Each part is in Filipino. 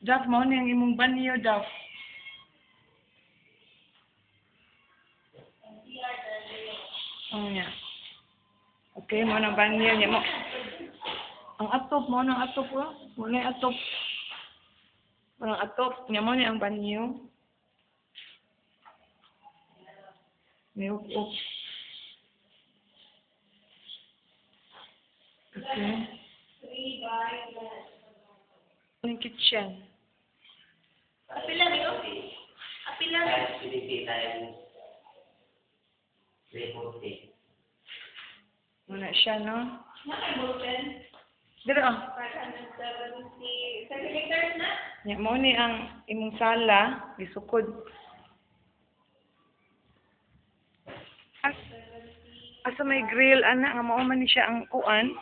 Jav, mo ni ang imong banyo, Jav. Oh, niya. Okay, mo nang banyo niya mo. Ang atop mo nang atop oh. Mo na atop. Mo nang atop niya mo ni ang banyo. Milk. Okay. Ang kitchen. Apila ni office. Apila ni. Muna siya, no? Nakay-bulletin. Dito, 570 centimeters na. Nya mo ni ang imong sala, gisukod. Asa may grill, ana, nga mao man ni siya ang kuan.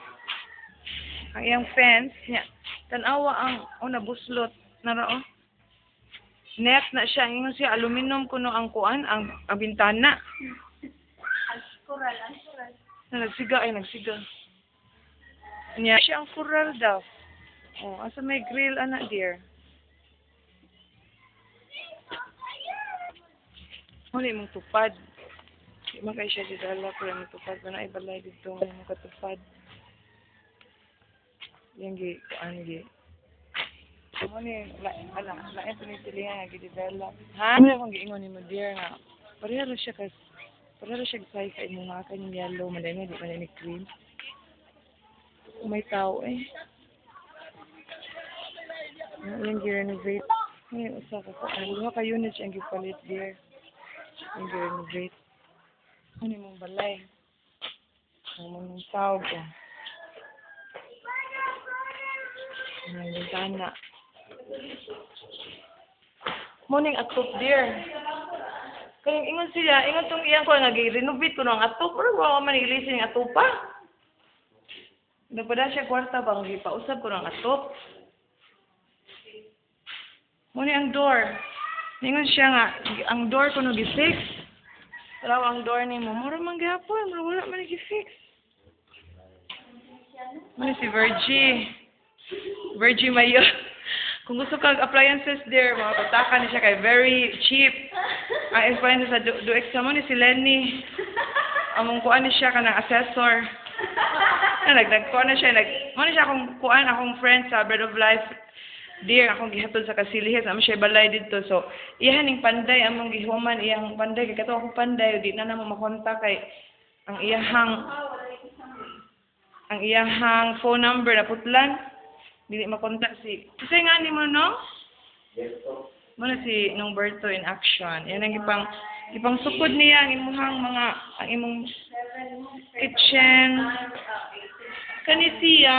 Ang iyang fence, nya. Tanawa ang nabuslot, naro. Net na siya, ingon siya, aluminum kuno ang kuan, ang bintana. Ang kural. Na nagsiga ay nagsiga. Nya siya ang coral daw. Oh, asa may grill ana dear. Ano imong tupad? Di man kay siya didala ko imong tupad na ibalay dito imong katupad. Yang gi kuan gi. Ano ni lain pinitilihan nga gididala. Ha? Ano mong giingon nimo dear nga. Pareha siya say sa imong mga kanyang yellow madami di man ni cream. May tao eh. Yung gi-renovate. Ngayon, usa ka pa. Luha ka units yung gipalit there. Yung gi-renovate. Ano mong balay? Ang mong tawag ko. Ang bintana. Morning atop there. Kaya ingon sila, ingon tong iyang ko nga gi-renovate ko ng atop. Pero wala man ilisin ng atopa. Napada siya kwarta bang gipausap ko ng atop. Muna ang door. Ningon siya nga, ang door ko no gi-fix. Pero ang door ni mo, mura man gihapon, wala man gi-fix. Muna si Virgie Mayo. Kung gusto kang appliances there, mga kontakan niya siya kay very cheap. Ang appliances sa do-extra mo ni si Lenny. Among kuan ni siya kanang assessor. Nagkuan na siya, mo ni siya akong kuan, akong friend sa Bread of Life. Dear, akong gihatod sa Kasilihes, amo siya balay dito. So, iyahan ning panday, among gihuman, iyang panday, kaya kato akong panday, di na namo makontak kay ang iyahang phone number na putlan, dili makontak si, kasi nga ni mo, no? Muna si Norberto in action. Yan ang ipang sukod niya, ang imong kitchen, kani siya.